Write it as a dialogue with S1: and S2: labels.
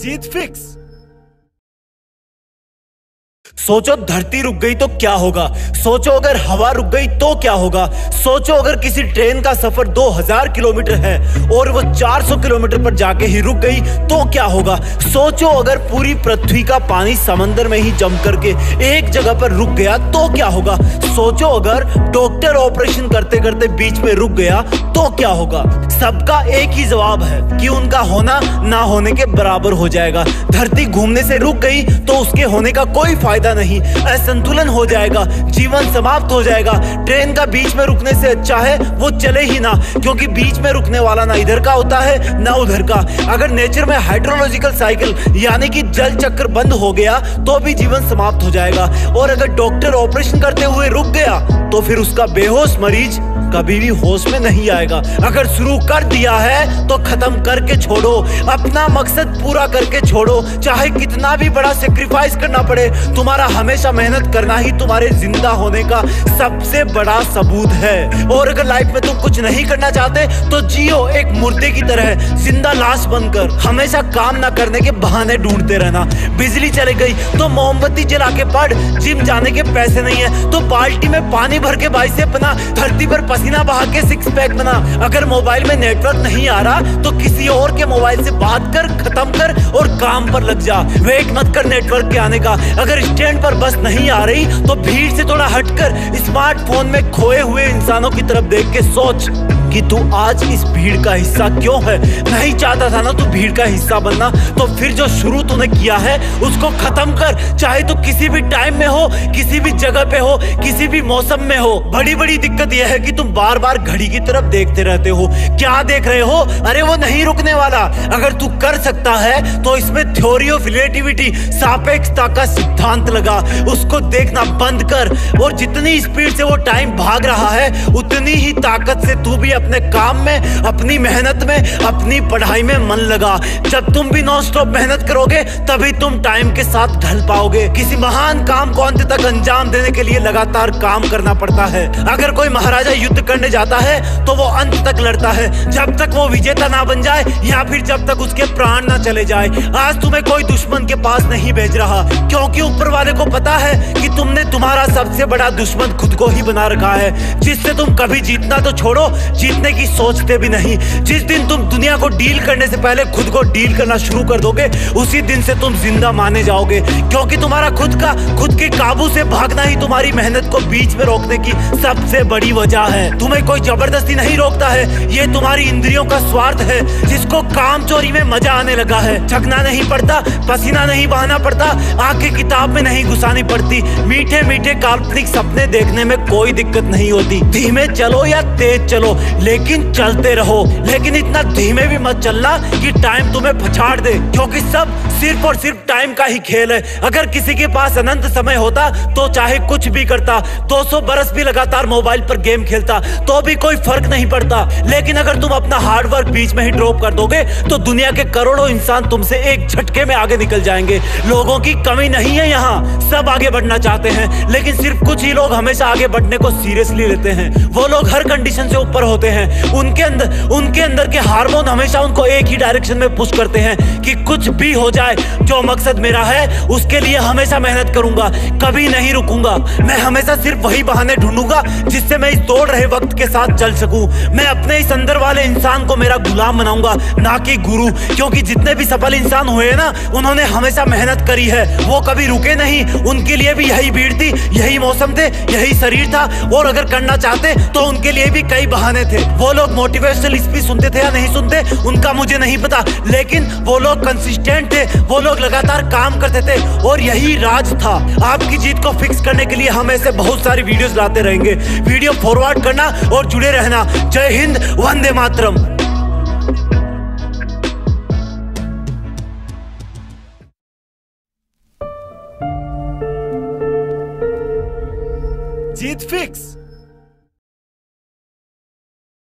S1: जीत fix. सोचो धरती रुक गई तो क्या होगा, सोचो अगर हवा रुक गई तो क्या होगा, सोचो अगर किसी ट्रेन का सफर 2000 किलोमीटर है और वो 400 किलोमीटर पर जाके ही रुक गई तो क्या होगा, सोचो अगर पूरी पृथ्वी का पानी समंदर में ही जम करके एक जगह पर रुक गया तो क्या होगा, सोचो अगर डॉक्टर ऑपरेशन करते करते बीच में रुक गया तो क्या होगा। सबका एक ही जवाब है कि उनका होना ना होने के बराबर हो जाएगा। धरती घूमने से रुक गई तो उसके होने का कोई फायदा नहीं, असंतुलन हो जाएगा, जीवन समाप्त हो जाएगा। ट्रेन का बीच में रुकने से अच्छा है वो चले ही ना, क्योंकि बीच में रुकने वाला ना इधर का होता है ना उधर का। अगर नेचर में हाइड्रोलॉजिकल साइकिल यानी कि जल चक्र बंद हो गया तो भी जीवन समाप्त हो जाएगा। और अगर डॉक्टर ऑपरेशन करते हुए रुक गया तो फिर उसका बेहोश मरीज कभी भी होश में नहीं आएगा। अगर शुरू कर दिया है तो खत्म करके छोड़ो, अपना मकसद पूरा करके छोड़ो, चाहे कितना भी बड़ा सेक्रीफाइस करना पड़े। तुम्हारा हमेशा मेहनत करना ही तुम्हारे जिंदा होने का सबसे बड़ा सबूत है। और अगर लाइफ में तुम कुछ नहीं करना चाहते तो जियो एक मुर्दे की तरह, जिंदा लाश बनकर, हमेशा काम ना करने के बहाने ढूंढते रहना। बिजली चली गई तो मोमबत्ती जला के पढ़, जिम जाने के पैसे नहीं है तो बाल्टी में पानी भर के बाइसेप बना, धरती पर पसीना बहा के सिक्स पैक बना। अगर मोबाइल में नेटवर्क नहीं आ रहा तो किसी और के मोबाइल से बात कर, खत्म कर और काम पर लग जा। वेट मत कर नेटवर्क के आने का। अगर स्टैंड पर बस नहीं आ रही तो भीड़ से थोड़ा हटकर स्मार्टफोन में खोए हुए इंसानों की तरफ देख के सोच कि तू आज इस भीड़ का हिस्सा क्यों है। नहीं चाहता था ना तू भीड़ का हिस्सा बनना, तो फिर जो शुरू तूने किया है उसको खत्म कर। चाहे तू किसी भी टाइम में हो, किसी भी जगह पे हो, किसी भी मौसम में हो। बड़ी बड़ी दिक्कत यह है कि तुम बार बार घड़ी की तरफ देखते रहते हो। क्या देख रहे हो? अरे वो नहीं रुकने वाला। अगर तू कर सकता है तो इसमें थ्योरी ऑफ रिलेटिविटी, सापेक्षता का सिद्धांत लगा, उसको देखना बंद कर। और जितनी स्पीड से वो टाइम भाग रहा है उतनी ही ताकत से तू भी अपने काम में, अपनी मेहनत में, अपनी पढ़ाई में मन लगा। जब तुम भी नॉन स्टॉप मेहनत करोगे तभी तुम टाइम के साथ ढल पाओगे। किसी महान काम को अंत तक अंजाम देने के लिए लगातार काम करना पड़ता है। अगर कोई महाराजा युद्ध करने जाता है तो वो अंत तक लड़ता है, जब तक वो विजेता ना बन जाए या फिर जब तक उसके प्राण ना चले जाए। आज तुम्हें कोई दुश्मन के पास नहीं भेज रहा, क्योंकि ऊपर वाले को पता है कि तुमने तुम्हारा सबसे बड़ा दुश्मन खुद को ही बना रखा है, जिससे तुम कभी जीतना तो छोड़ो, जीतने की सोचते भी नहीं। जिस दिन तुम दुनिया को डील करने से पहले खुद को डील करना शुरू कर दोगे उसी दिन से तुम जिंदा माने जाओगे, क्योंकि तुम्हारा खुद के काबू से भागना ही तुम्हारी मेहनत को बीच में रोकने की सबसे बड़ी वजह है। तुम्हें कोई जबरदस्ती नहीं रोकता है, ये तुम्हारी इंद्रियों का स्वार्थ है, जिसको काम चोरी में मजा आने लगा है। थकना नहीं पड़ता, पसीना नहीं बहाना पड़ता, आंखें किताब में नहीं घुसानी पड़ती, मीठे मीठे काल्पनिक सपने देखने में कोई दिक्कत नहीं होती। धीमे चलो या तेज चलो लेकिन चलते रहो, लेकिन इतना धीमे भी मत चलना कि टाइम तुम्हें पछाड़ दे, क्योंकि सब सिर्फ और सिर्फ टाइम का ही खेल है। अगर किसी के पास अनंत समय होता तो चाहे कुछ भी करता, 200 बरस भी लगातार मोबाइल पर गेम खेलता तो भी कोई फर्क नहीं पड़ता। लेकिन अगर तुम अपना हार्डवर्क बीच में ही ड्रॉप कर दोगे तो दुनिया के करोड़ों इंसान तुमसे एक झटके में आगे निकल जाएंगे। लोगों की कमी नहीं है यहाँ, सब आगे बढ़ना चाहते हैं, लेकिन सिर्फ कुछ ही लोग हमेशा आगे बढ़ने को सीरियसली लेते हैं। वो लोग हर कंडीशन से ऊपर होते हैं, उनके अंदर के हार्मोन हमेशा उनको एक ही डायरेक्शन में पुश करते हैं कि कुछ भी हो जाए, जो मकसद मेरा है उसके लिए हमेशा मेहनत करूंगा, कभी नहीं रुकूंगा। मैं हमेशा सिर्फ वही बहाने ढूंढूंगा जिससे मैं इस दौड़ रहे वक्त के साथ चल सकूं। मैं अपने इस अंदर वाले इंसान को मेरा गुलाम बनाऊंगा, ना कि गुरु, क्योंकि जितने भी सफल इंसान हुए ना उन्होंने हमेशा मेहनत करी है, वो कभी रुके नहीं। उनके लिए भी यही भीड़ थी, यही मौसम थे, यही शरीर था, और अगर करना चाहते तो उनके लिए भी कई बहाने थे। वो लोग मोटिवेशनल स्पीच सुनते थे या नहीं सुनते उनका मुझे नहीं पता, लेकिन वो लोग कंसिस्टेंट थे, वो लोग लगातार काम करते थे, और यही राज था। आपकी जीत को फिक्स करने के लिए हम ऐसे बहुत सारी वीडियोस लाते रहेंगे। वीडियो फॉरवर्ड करना और जुड़े रहना। जय हिंद, वंदे मातरम। जीत फिक्स।